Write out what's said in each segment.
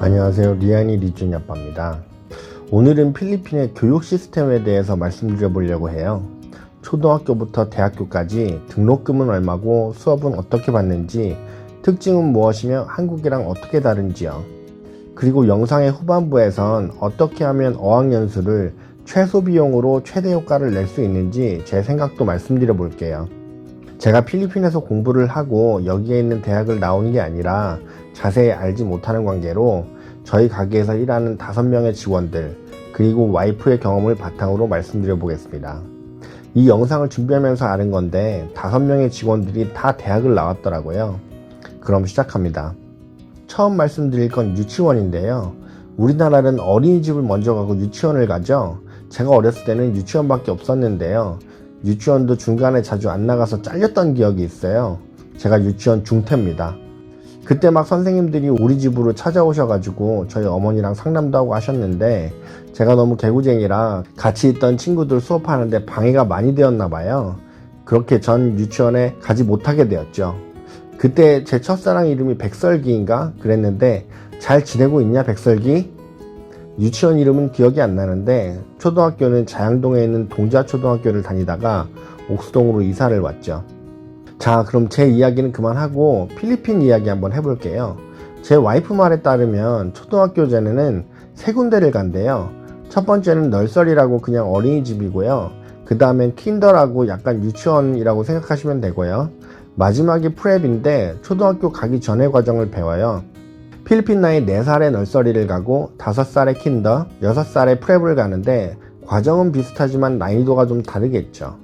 안녕하세요. 리안이 리준이 아빠입니다. 오늘은 필리핀의 교육 시스템에 대해서 말씀드려 보려고 해요. 초등학교부터 대학교까지 등록금은 얼마고 수업은 어떻게 받는지, 특징은 무엇이며 한국이랑 어떻게 다른지요. 그리고 영상의 후반부에선 어떻게 하면 어학연수를 최소 비용으로 최대 효과를 낼 수 있는지 제 생각도 말씀드려 볼게요. 제가 필리핀에서 공부를 하고 여기에 있는 대학을 나온 게 아니라 자세히 알지 못하는 관계로 저희 가게에서 일하는 5명의 직원들 그리고 와이프의 경험을 바탕으로 말씀드려 보겠습니다. 이 영상을 준비하면서 아는 건데 5명의 직원들이 다 대학을 나왔더라고요. 그럼 시작합니다. 처음 말씀드릴 건 유치원인데요. 우리나라는 어린이집을 먼저 가고 유치원을 가죠. 제가 어렸을 때는 유치원밖에 없었는데요. 유치원도 중간에 자주 안 나가서 잘렸던 기억이 있어요. 제가 유치원 중퇴입니다. 그때 막 선생님들이 우리 집으로 찾아오셔가지고 저희 어머니랑 상담도 하고 하셨는데 제가 너무 개구쟁이라 같이 있던 친구들 수업하는데 방해가 많이 되었나 봐요. 그렇게 전 유치원에 가지 못하게 되었죠. 그때 제 첫사랑 이름이 백설기인가 그랬는데 잘 지내고 있냐 백설기? 유치원 이름은 기억이 안 나는데 초등학교는 자양동에 있는 동자초등학교를 다니다가 옥수동으로 이사를 왔죠. 자, 그럼 제 이야기는 그만하고 필리핀 이야기 한번 해볼게요. 제 와이프 말에 따르면 초등학교 전에는 3군데를 간대요. 첫 번째는 널서리라고 그냥 어린이집이고요. 그 다음엔 킨더라고 약간 유치원이라고 생각하시면 되고요. 마지막이 프랩인데 초등학교 가기 전의 과정을 배워요. 필리핀 나이 4살에 널서리를 가고 5살에 킨더, 6살에 프랩을 가는데 과정은 비슷하지만 난이도가 좀 다르겠죠.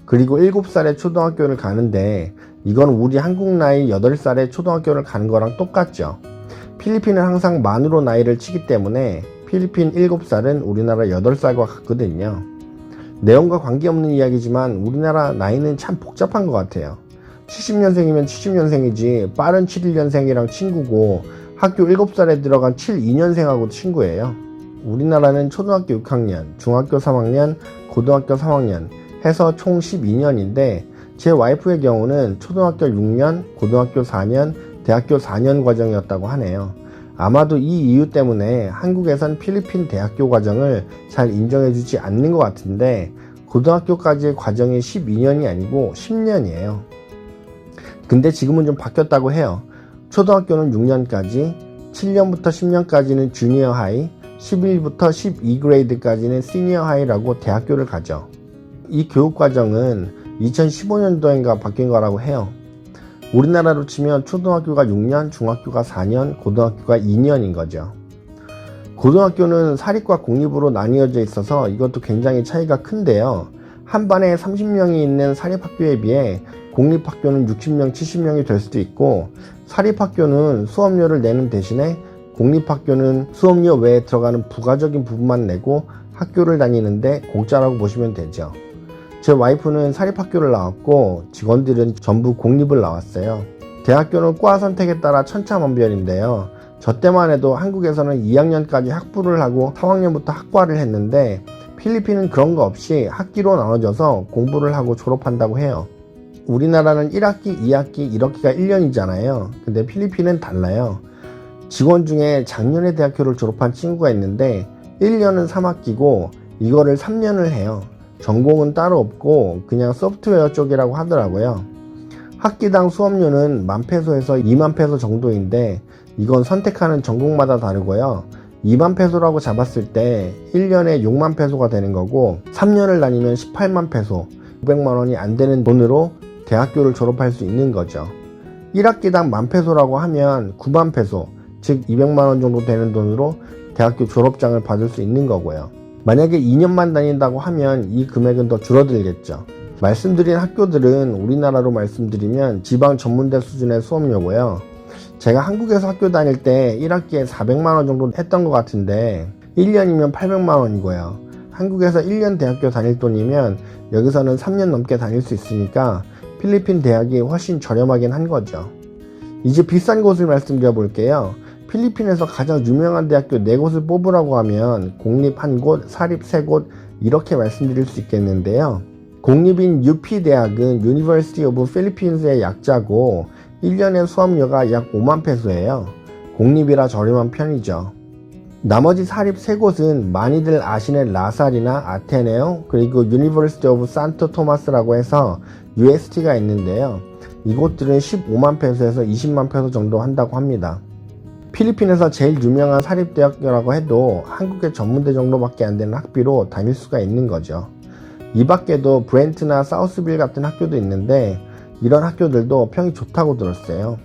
그리고 7살에 초등학교를 가는데 이건 우리 한국 나이 8살에 초등학교를 가는 거랑 똑같죠. 필리핀은 항상 만으로 나이를 치기 때문에 필리핀 7살은 우리나라 8살과 같거든요. 내용과 관계없는 이야기지만 우리나라 나이는 참 복잡한 것 같아요. 70년생이면 70년생이지 빠른 71년생이랑 친구고 학교 7살에 들어간 72년생하고 친구예요. 우리나라는 초등학교 6학년, 중학교 3학년, 고등학교 3학년 해서 총 12년인데 제 와이프의 경우는 초등학교 6년, 고등학교 4년, 대학교 4년 과정이었다고 하네요. 아마도 이 이유 때문에 한국에선 필리핀 대학교 과정을 잘 인정해주지 않는 것 같은데 고등학교까지의 과정이 12년이 아니고 10년이에요. 근데 지금은 좀 바뀌었다고 해요. 초등학교는 6년까지, 7년부터 10년까지는 주니어 하이, 11부터 12그레이드까지는 시니어 하이라고 대학교를 가죠. 이 교육과정은 2015년도인가 바뀐 거라고 해요. 우리나라로 치면 초등학교가 6년, 중학교가 4년, 고등학교가 2년인 거죠. 고등학교는 사립과 공립으로 나뉘어져 있어서 이것도 굉장히 차이가 큰데요. 한 반에 30명이 있는 사립학교에 비해 공립학교는 60명, 70명이 될 수도 있고 사립학교는 수업료를 내는 대신에 공립학교는 수업료 외에 들어가는 부가적인 부분만 내고 학교를 다니는데 공짜라고 보시면 되죠. 제 와이프는 사립학교를 나왔고 직원들은 전부 공립을 나왔어요. 대학교는 과 선택에 따라 천차만별인데요. 저 때만 해도 한국에서는 2학년까지 학부를 하고 3학년부터 학과를 했는데 필리핀은 그런 거 없이 학기로 나눠져서 공부를 하고 졸업한다고 해요. 우리나라는 1학기, 2학기, 1학기가 1년이잖아요. 근데 필리핀은 달라요. 직원 중에 작년에 대학교를 졸업한 친구가 있는데 1년은 3학기고 이거를 3년을 해요. 전공은 따로 없고 그냥 소프트웨어 쪽이라고 하더라고요. 학기당 수업료는 10,000페소에서 20,000페소 정도인데 이건 선택하는 전공마다 다르고요. 20,000페소라고 잡았을 때 1년에 60,000페소가 되는 거고 3년을 다니면 180,000페소, 500만원이 안 되는 돈으로 대학교를 졸업할 수 있는 거죠. 1학기당 10,000페소라고 하면 90,000페소, 즉 200만원 정도 되는 돈으로 대학교 졸업장을 받을 수 있는 거고요. 만약에 2년만 다닌다고 하면 이 금액은 더 줄어들겠죠. 말씀드린 학교들은 우리나라로 말씀드리면 지방 전문대 수준의 수업료고요. 제가 한국에서 학교 다닐 때 1학기에 400만원 정도 했던 것 같은데 1년이면 800만원이고요. 한국에서 1년 대학교 다닐 돈이면 여기서는 3년 넘게 다닐 수 있으니까 필리핀 대학이 훨씬 저렴하긴 한 거죠. 이제 비싼 곳을 말씀드려 볼게요. 필리핀에서 가장 유명한 대학교 4곳을 뽑으라고 하면 공립 1곳, 사립 3곳 이렇게 말씀드릴 수 있겠는데요. 공립인 UP 대학은 University of Philippines 의 약자고 1년의 수업료가 약 50,000페소예요. 공립이라 저렴한 편이죠. 나머지 사립 3곳은 많이들 아시는 라살이나 아테네오 그리고 유니버시티 오브 산토 토마스라고 해서 UST가 있는데요. 이곳들은 15만 페소에서 20만 페소 정도 한다고 합니다. 필리핀에서 제일 유명한 사립대학교라고 해도 한국의 전문대 정도밖에 안 되는 학비로 다닐 수가 있는 거죠. 이 밖에도 브렌트나 사우스빌 같은 학교도 있는데 이런 학교들도 평이 좋다고 들었어요.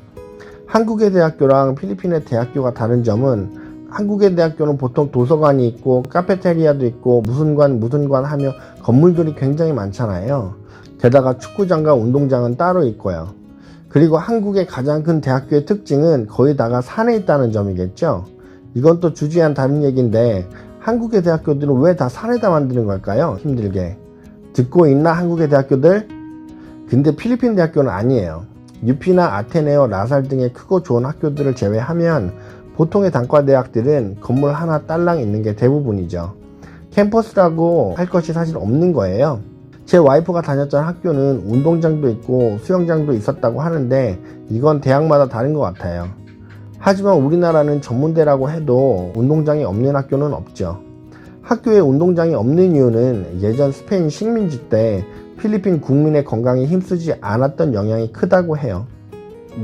한국의 대학교랑 필리핀의 대학교가 다른 점은 한국의 대학교는 보통 도서관이 있고 카페테리아도 있고 무슨 관 하며 건물들이 굉장히 많잖아요. 게다가 축구장과 운동장은 따로 있고요. 그리고 한국의 가장 큰 대학교의 특징은 거의 다가 산에 있다는 점이겠죠. 이건 또 주제와는 다른 얘기인데 한국의 대학교들은 왜 다 산에다 만드는 걸까요? 힘들게. 듣고 있나 한국의 대학교들? 근데 필리핀 대학교는 아니에요. UP나 아테네오, 라살 등의 크고 좋은 학교들을 제외하면 보통의 단과대학들은 건물 하나 딸랑 있는 게 대부분이죠. 캠퍼스라고 할 것이 사실 없는 거예요. 제 와이프가 다녔던 학교는 운동장도 있고 수영장도 있었다고 하는데 이건 대학마다 다른 것 같아요. 하지만 우리나라는 전문대라고 해도 운동장이 없는 학교는 없죠. 학교에 운동장이 없는 이유는 예전 스페인 식민지 때 필리핀 국민의 건강에 힘쓰지 않았던 영향이 크다고 해요.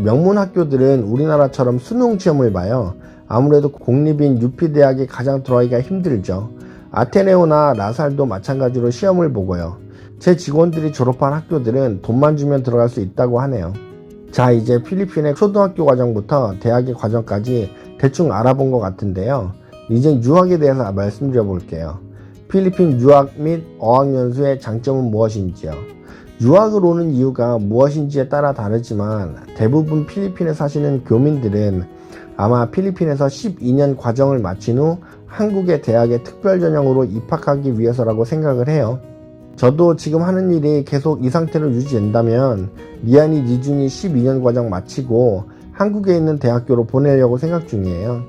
명문 학교들은 우리나라처럼 수능 시험을 봐요. 아무래도 공립인 UP 대학에 가장 들어가기가 힘들죠. 아테네오나 라살도 마찬가지로 시험을 보고요. 제 직원들이 졸업한 학교들은 돈만 주면 들어갈 수 있다고 하네요. 자, 이제 필리핀의 초등학교 과정부터 대학의 과정까지 대충 알아본 것 같은데요. 이제 유학에 대해서 말씀드려 볼게요. 필리핀 유학 및 어학연수의 장점은 무엇인지요? 유학을 오는 이유가 무엇인지에 따라 다르지만 대부분 필리핀에 사시는 교민들은 아마 필리핀에서 12년 과정을 마친 후 한국의 대학에 특별전형으로 입학하기 위해서라고 생각을 해요. 저도 지금 하는 일이 계속 이 상태로 유지된다면 리안이 리준이 12년 과정 마치고 한국에 있는 대학교로 보내려고 생각 중이에요.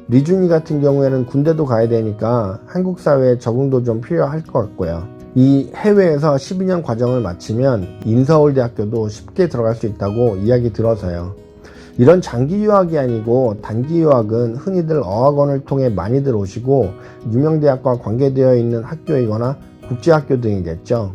리준이 같은 경우에는 군대도 가야 되니까 한국 사회에 적응도 좀 필요할 것 같고요. 이 해외에서 12년 과정을 마치면 인서울대학교도 쉽게 들어갈 수 있다고 이야기 들어서요. 이런 장기 유학이 아니고 단기 유학은 흔히들 어학원을 통해 많이들 오시고 유명대학과 관계되어 있는 학교이거나 국제학교 등이겠죠.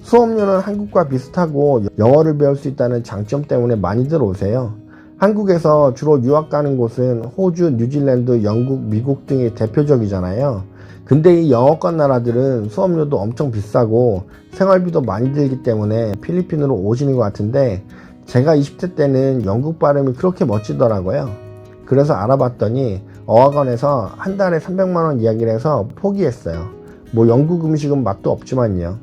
수업료는 한국과 비슷하고 영어를 배울 수 있다는 장점 때문에 많이들 오세요. 한국에서 주로 유학 가는 곳은 호주, 뉴질랜드, 영국, 미국 등이 대표적이잖아요. 근데 이 영어권 나라들은 수업료도 엄청 비싸고 생활비도 많이 들기 때문에 필리핀으로 오시는 것 같은데 제가 20대 때는 영국 발음이 그렇게 멋지더라고요. 그래서 알아봤더니 어학원에서 한 달에 300만원 이야기를 해서 포기했어요. 뭐 영국 음식은 맛도 없지만요.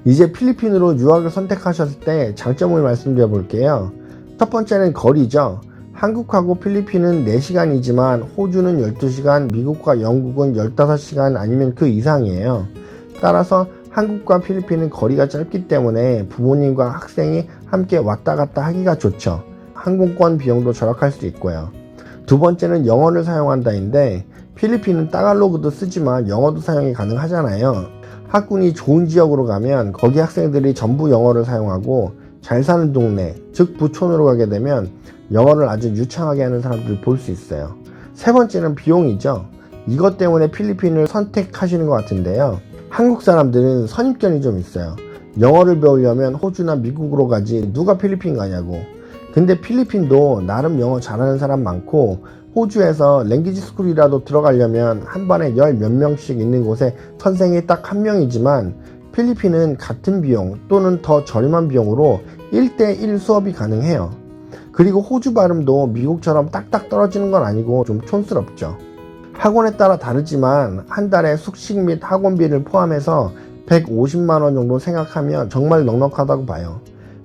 이제 필리핀으로 유학을 선택하셨을 때 장점을 말씀드려 볼게요. 첫 번째는 거리죠. 한국하고 필리핀은 4시간이지만 호주는 12시간, 미국과 영국은 15시간 아니면 그 이상이에요. 따라서 한국과 필리핀은 거리가 짧기 때문에 부모님과 학생이 함께 왔다 갔다 하기가 좋죠. 항공권 비용도 절약할 수 있고요. 두 번째는 영어를 사용한다인데 필리핀은 따갈로그도 쓰지만 영어도 사용이 가능하잖아요. 학군이 좋은 지역으로 가면 거기 학생들이 전부 영어를 사용하고 잘 사는 동네, 즉 부촌으로 가게 되면 영어를 아주 유창하게 하는 사람들을 볼 수 있어요. 세 번째는 비용이죠. 이것 때문에 필리핀을 선택하시는 것 같은데요. 한국 사람들은 선입견이 좀 있어요. 영어를 배우려면 호주나 미국으로 가지 누가 필리핀 가냐고. 근데 필리핀도 나름 영어 잘하는 사람 많고 호주에서 랭귀지 스쿨이라도 들어가려면 한 반에 10몇 명씩 있는 곳에 선생이 딱 한 명이지만 필리핀은 같은 비용 또는 더 저렴한 비용으로 1대1 수업이 가능해요. 그리고 호주 발음도 미국처럼 딱딱 떨어지는 건 아니고 좀 촌스럽죠. 학원에 따라 다르지만 한 달에 숙식 및 학원비를 포함해서 150만원 정도 생각하면 정말 넉넉하다고 봐요.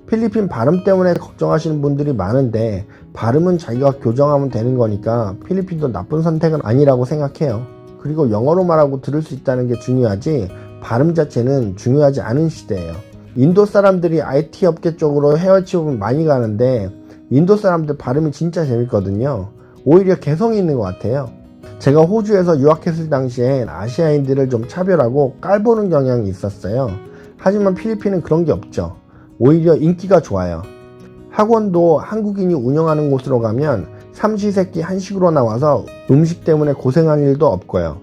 필리핀 발음 때문에 걱정하시는 분들이 많은데 발음은 자기가 교정하면 되는 거니까 필리핀도 나쁜 선택은 아니라고 생각해요. 그리고 영어로 말하고 들을 수 있다는 게 중요하지 발음 자체는 중요하지 않은 시대예요. 인도 사람들이 IT 업계 쪽으로 해외 취업을 많이 가는데 인도 사람들 발음이 진짜 재밌거든요. 오히려 개성이 있는 것 같아요. 제가 호주에서 유학했을 당시엔 아시아인들을 좀 차별하고 깔보는 경향이 있었어요. 하지만 필리핀은 그런 게 없죠. 오히려 인기가 좋아요. 학원도 한국인이 운영하는 곳으로 가면 삼시세끼 한식으로 나와서 음식 때문에 고생할 일도 없고요.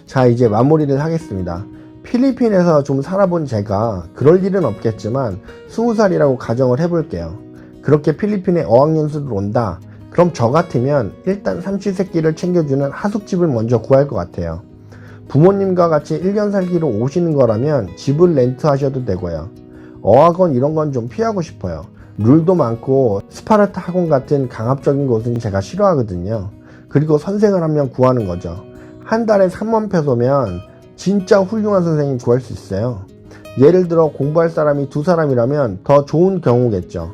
자, 이제 마무리를 하겠습니다. 필리핀에서 좀 살아본 제가 그럴 일은 없겠지만 20살이라고 가정을 해볼게요. 그렇게 필리핀에 어학연수를 온다. 그럼 저 같으면 일단 삼시세끼를 챙겨주는 하숙집을 먼저 구할 것 같아요. 부모님과 같이 1년 살기로 오시는 거라면 집을 렌트하셔도 되고요. 어학원 이런 건 좀 피하고 싶어요. 룰도 많고 스파르타 학원 같은 강압적인 곳은 제가 싫어하거든요. 그리고 선생을 한 명 구하는 거죠. 한 달에 3만 페소면 진짜 훌륭한 선생님 구할 수 있어요. 예를 들어 공부할 사람이 2사람이라면 더 좋은 경우겠죠.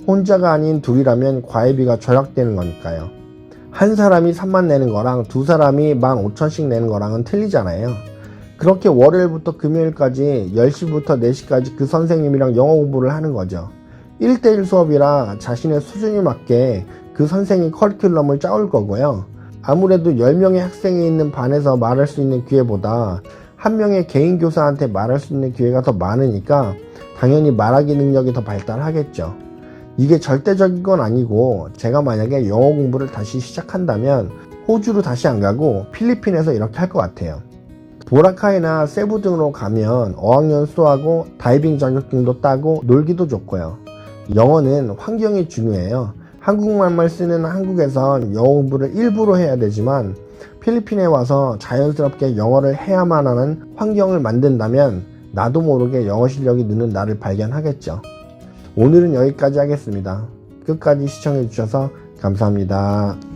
혼자가 아닌 둘이라면 과외비가 절약되는 거니까요. 한 사람이 3만 내는 거랑 2사람이 15,000씩 내는 거랑은 틀리잖아요. 그렇게 월요일부터 금요일까지 10시부터 4시까지 그 선생님이랑 영어 공부를 하는 거죠. 1대1 수업이라 자신의 수준에 맞게 그 선생이 커리큘럼을 짜올 거고요. 아무래도 10명의 학생이 있는 반에서 말할 수 있는 기회보다 한 명의 개인 교사한테 말할 수 있는 기회가 더 많으니까 당연히 말하기 능력이 더 발달하겠죠. 이게 절대적인 건 아니고 제가 만약에 영어 공부를 다시 시작한다면 호주로 다시 안 가고 필리핀에서 이렇게 할 것 같아요. 보라카이나 세부 등으로 가면 어학연수하고 다이빙 자격증도 따고 놀기도 좋고요. 영어는 환경이 중요해요. 한국말만 쓰는 한국에선 영어 공부를 일부러 해야 되지만 필리핀에 와서 자연스럽게 영어를 해야만 하는 환경을 만든다면 나도 모르게 영어 실력이 느는 나를 발견하겠죠. 오늘은 여기까지 하겠습니다. 끝까지 시청해 주셔서 감사합니다.